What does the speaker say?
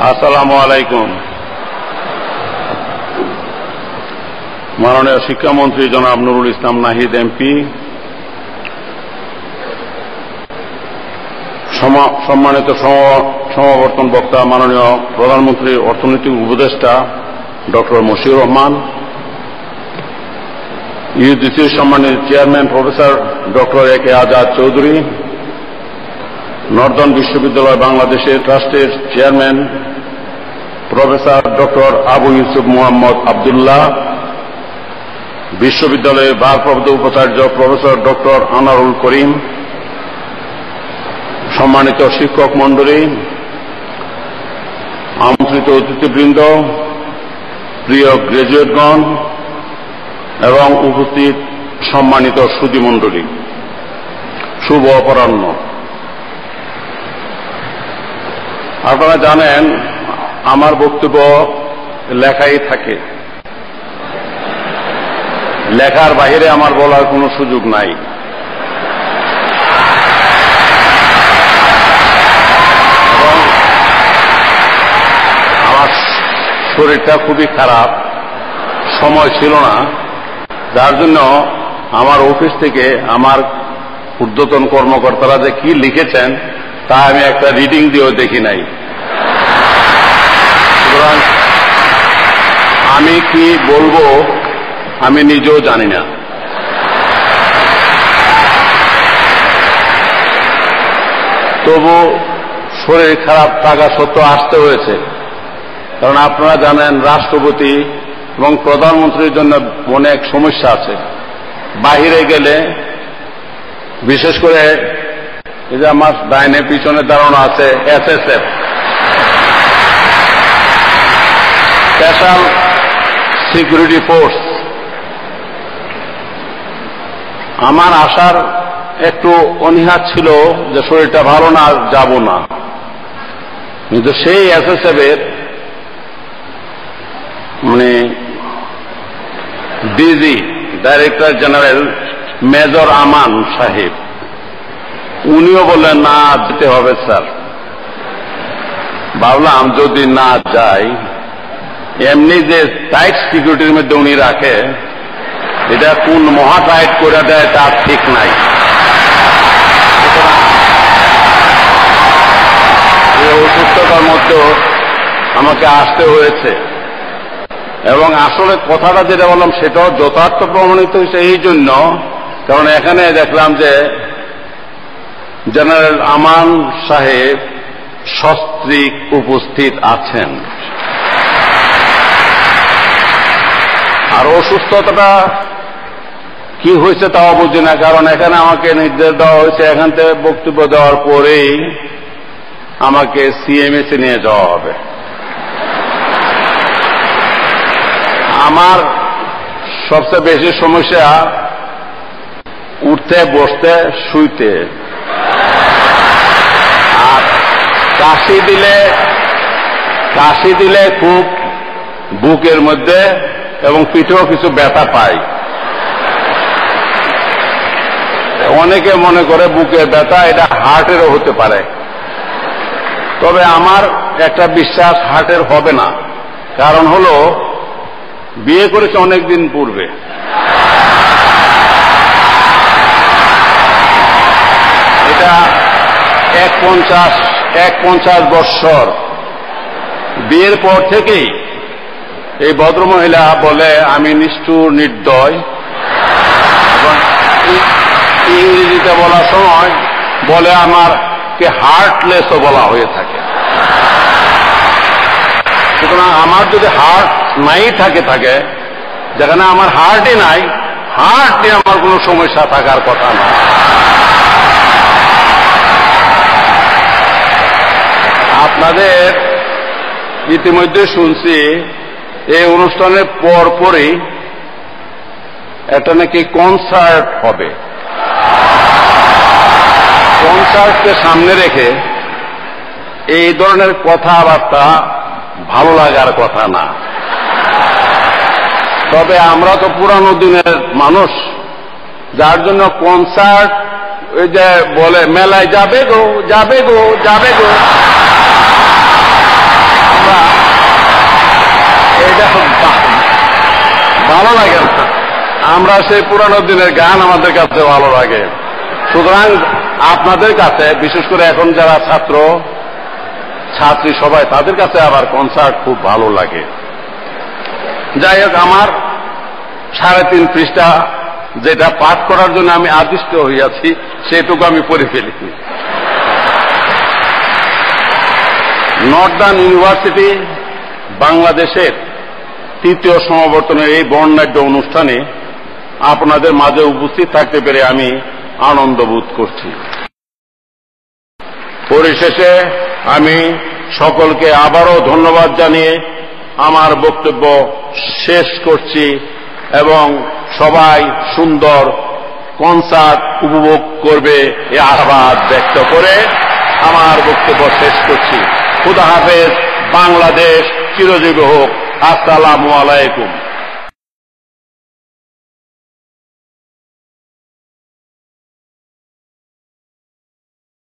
আসসালামু আলাইকুম। মাননীয় শিক্ষামন্ত্রী জনাব নুরুল ইসলাম নাহিদ এমপি, সম্মানিত সমাবর্তন বক্তা মাননীয় প্রধানমন্ত্রী অর্থনৈতিক উপদেষ্টা ডক্টর মশিউর রহমান, ইউজিসির সম্মানিত chairman professor doctor A K Azad Chowdhury, Northern বিশ্ববিদ্যালয় বাংলাদেশের ট্রাস্টের chairman professor doctor Abu Yusuf Mohammad Abdullah, বিশ্ববিদ্যালয়ের ভারপ্রাপ্ত উপাচার্য প্রফেসর ডক্টর আনারুল করিম, সম্মানিত শিক্ষক মণ্ডলী, আমন্ত্রিত অতিথিবৃন্দ, প্রিয় গ্রাজুয়েটগণ এবং উপস্থিত সম্মানিত সুধীমণ্ডলী, শুভ অপরাহ্ন। আপনারা জানেন আমার বক্তব্য লেখাই থাকে, লেখার বাইরে আমার বলার কোনো সুযোগ নাই। এবং আমার শরীরটা খুবই খারাপ, সময় ছিল না, যার জন্য আমার অফিস থেকে আমার ঊর্ধ্বতন কর্মকর্তারা যে কি লিখেছেন তা আমি একটা রিডিং দিয়েও দেখি নাই। সুতরাং আমি কি বলবো আমি নিজেও জানি না। তবু শরীর খারাপ থাকা সত্ত্বেও আসতে হয়েছে, কারণ আপনারা জানেন রাষ্ট্রপতি এবং প্রধানমন্ত্রীর জন্য অনেক সমস্যা আছে। বাহিরে গেলে, বিশেষ করে এই যে আমার ডাইনে পিছনে দাঁড়ানো আছে এসএসএফ, স্পেশাল সিকিউরিটি ফোর্স, আমার আসার একটু অনীহা ছিল যে শরীরটা ভালো না, যাব না, কিন্তু সেই এসএসএফ এর ডিজি ডাইরেক্টর জেনারেল মেজর আমান সাহেব, উনিও বললেন না যেতে হবে স্যার। ভাবলাম যদি না যাই, এমনি যে টাইট সিকিউরিটির মধ্যে উনি রাখে, এটা কোন মহা টাইট করে দেয় তার ঠিক নাই। এই অসুস্থতার মধ্যেও আমাকে আসতে হয়েছে, এবং আসলে কথাটা যেটা বললাম সেটাও যথার্থ প্রমাণিত হয়েছে এই জন্য, কারণ এখানে দেখলাম যে জেনারেল আমান সাহেব সস্ত্রীক উপস্থিত আছেন। আর অসুস্থতাটা কি হয়েছে তাও বুঝি না, কারণ এখানে আমাকে নির্দেশ দেওয়া হয়েছে এখান থেকে বক্তব্য দেওয়ার পরেই আমাকে সিএমএসে নিয়ে যাওয়া হবে। আমার সবচেয়ে বেশি সমস্যা উঠতে, বসতে, শুইতে, আর কাশি দিলে খুব বুকের মধ্যে এবং পিঠেও কিছু ব্যথা পাই। অনেকে মনে করে বুকের ব্যথা এটা হার্টেরও হতে পারে, তবে আমার একটা বিশ্বাস হার্টের হবে না। কারণ হলো বিয়ে করেছে অনেকদিন পূর্বে, এটা 51 বৎসর বিয়ের পর থেকেই এই ভদ্রমহিলা বলে আমি নিষ্ঠুর, নির্দয়, এবং ইংরেজিতে বলার সময় বলে আমাকে হার্টলেসও বলা হয়ে থাকে। সুতরাং আমার যদি হার্ট নাই থাকে, যেখানে আমার হার্টই নাই, হার্ট নিয়ে আমার কোনো সমস্যা থাকার কথা না। আপনাদের ইতিমধ্যে শুনছি এই অনুষ্ঠানের পরপরই একটা নাকি কনসার্ট হবে। কনসার্টকে সামনে রেখে এই ধরনের কথাবার্তা ভালো লাগার কথা না। তবে আমরা তো পুরানো দিনের মানুষ, যার জন্য কনসার্ট ওই যে বলে মেলায় যাবে গো, যাবে গো, যাবে গো, আমরা সেই পুরানো দিনের গান আমাদের কাছে ভালো লাগে। সুতরাং আপনাদের কাছে, বিশেষ করে এখন যারা ছাত্র ছাত্রী সবাই, তাদের কাছে আবার কনসার্ট খুব ভালো লাগে। যাই হোক, আমার 3.5 পৃষ্ঠা যেটা পাঠ করার জন্য আমি আদিষ্ট হইয়াছি সেটুকু আমি পড়ে ফেলেছি। নর্দার্ন ইউনিভার্সিটি বাংলাদেশের 3য় সমাবর্তনের এই বর্ণাঢ্য অনুষ্ঠানে আপনাদের মাঝে উপস্থিত থাকতে পেরে আমি আনন্দ বোধ করছি। পরিশেষে আমি সকলকে আবারও ধন্যবাদ জানিয়ে আমার বক্তব্য শেষ করছি এবং সবাই সুন্দর কনসার্ট উপভোগ করবে এই আশাবাদ ব্যক্ত করে আমার বক্তব্য শেষ করছি। খুদা হাফেজ। বাংলাদেশ চিরজীবী হোক। আসসালামু আলাইকুম।